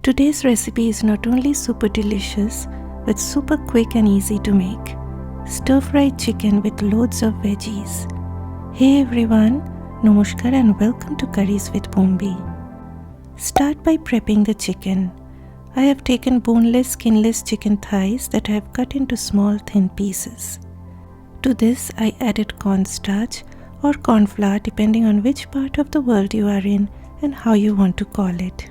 Today's recipe is not only super delicious, but super quick and easy to make. Stir-fried chicken with loads of veggies. Hey everyone, Namaskar and welcome to Curries with Bumbi. Start by prepping the chicken. I have taken boneless, skinless chicken thighs that I have cut into small thin pieces. To this I added cornstarch or corn flour depending on which part of the world you are in and how you want to call it.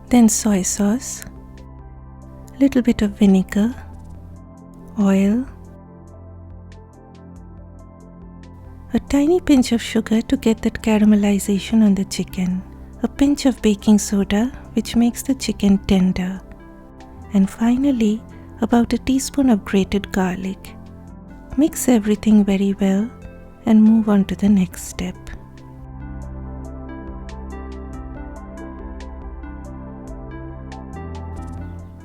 Then soy sauce, little bit of vinegar, oil, a tiny pinch of sugar to get that caramelization on the chicken, a pinch of baking soda which makes the chicken tender, and finally about a teaspoon of grated garlic. Mix everything very well and move on to the next step.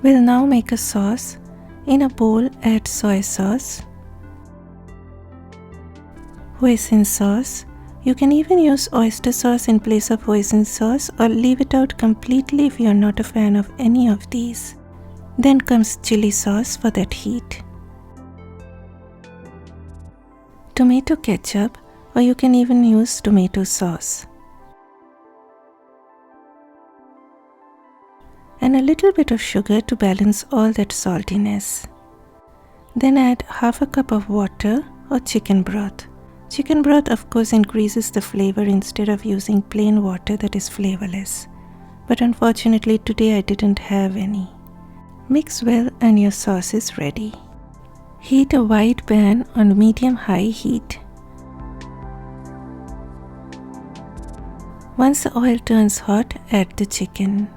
We'll now make a sauce. In a bowl, add soy sauce, hoisin sauce. You can even use oyster sauce in place of hoisin sauce or leave it out completely if you are not a fan of any of these. Then comes chili sauce for that heat. Tomato ketchup, or you can even use tomato sauce. And a little bit of sugar to balance all that saltiness. Then add half a cup of water or chicken broth. Chicken broth of course increases the flavor instead of using plain water that is flavorless. But unfortunately today I didn't have any. Mix well and your sauce is ready. Heat a wide pan on medium-high heat. Once the oil turns hot, add the chicken.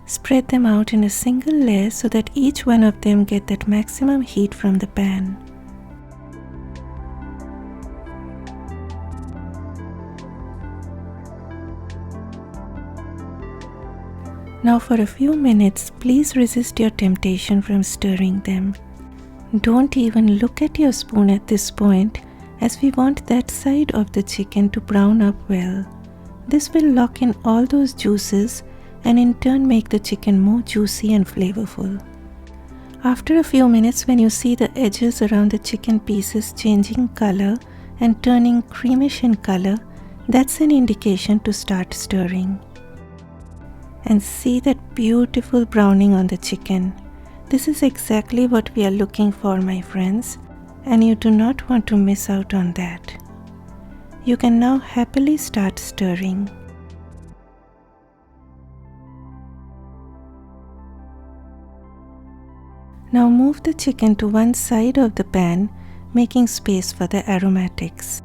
Spread them out in a single layer so that each one of them get that maximum heat from the pan. Now for a few minutes, please resist your temptation from stirring them. Don't even look at your spoon at this point, as we want that side of the chicken to brown up well. This will lock in all those juices and in turn make the chicken more juicy and flavorful. After a few minutes, when you see the edges around the chicken pieces changing color and turning creamish in color, that's an indication to start stirring. And see that beautiful browning on the chicken. This is exactly what we are looking for, my friends, and you do not want to miss out on that. You can now happily start stirring. Now move the chicken to one side of the pan, making space for the aromatics.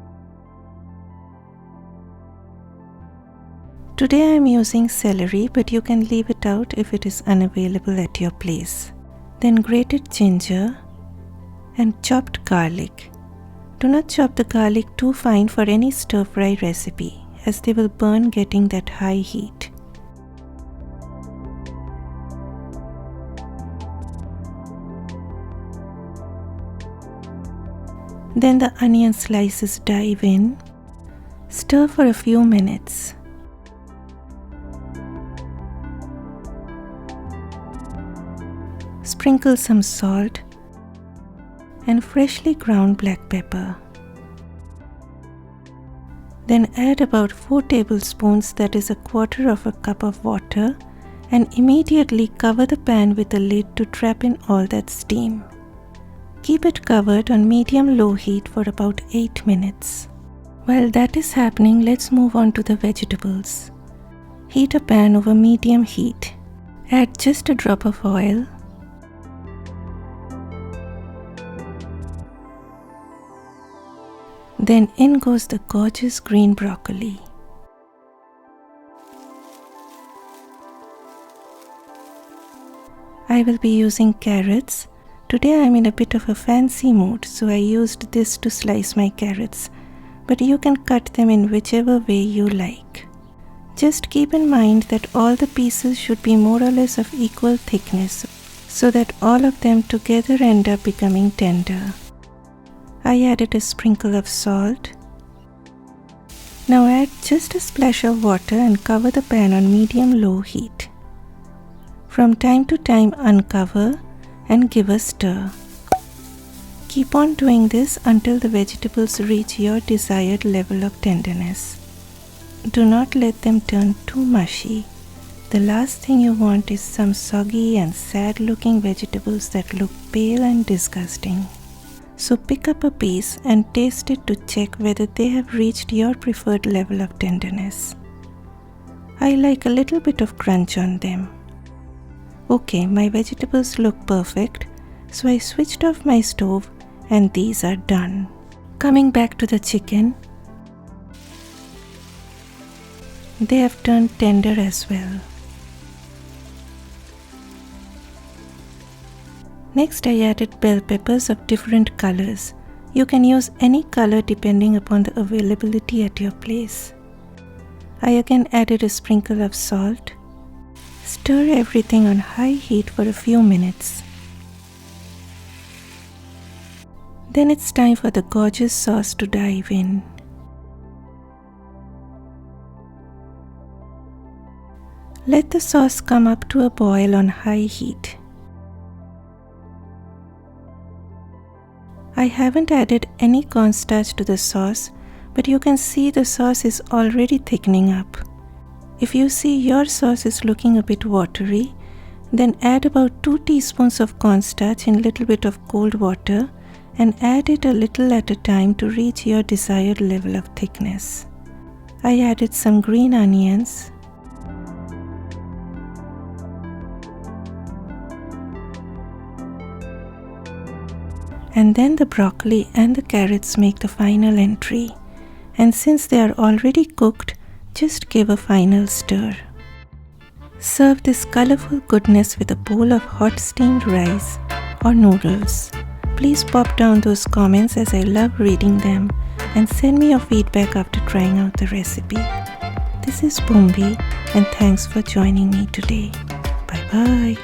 Today I am using celery, but you can leave it out if it is unavailable at your place. Then grated ginger and chopped garlic. Do not chop the garlic too fine for any stir-fry recipe, as they will burn getting that high heat. Then the onion slices dive in. Stir for a few minutes. Sprinkle some salt and freshly ground black pepper. Then add about 4 tablespoons, that is a quarter of a cup of water, and immediately cover the pan with a lid to trap in all that steam. Keep it covered on medium-low heat for about 8 minutes. While that is happening, let's move on to the vegetables. Heat a pan over medium heat. Add just a drop of oil. Then in goes the gorgeous green broccoli. I will be using carrots. Today I am in a bit of a fancy mood, so I used this to slice my carrots, but you can cut them in whichever way you like. Just keep in mind that all the pieces should be more or less of equal thickness, so that all of them together end up becoming tender. I added a sprinkle of salt. Now add just a splash of water and cover the pan on medium-low heat. From time to time uncover and give a stir. Keep on doing this until the vegetables reach your desired level of tenderness. Do not let them turn too mushy. The last thing you want is some soggy and sad looking vegetables that look pale and disgusting. So pick up a piece and taste it to check whether they have reached your preferred level of tenderness. I like a little bit of crunch on them. Okay, my vegetables look perfect, so I switched off my stove and these are done. Coming back to the chicken, they have turned tender as well. Next, I added bell peppers of different colors. You can use any color depending upon the availability at your place. I again added a sprinkle of salt. Stir everything on high heat for a few minutes. Then it's time for the gorgeous sauce to dive in. Let the sauce come up to a boil on high heat. I haven't added any cornstarch to the sauce, but you can see the sauce is already thickening up. If you see your sauce is looking a bit watery, then add about 2 teaspoons of cornstarch in a little bit of cold water and add it a little at a time to reach your desired level of thickness. I added some green onions, and then the broccoli and the carrots make the final entry. And since they are already cooked, just give a final stir. Serve this colorful goodness with a bowl of hot steamed rice or noodles. Please pop down those comments as I love reading them, and send me your feedback after trying out the recipe. This is Bumbi, and thanks for joining me today. Bye bye.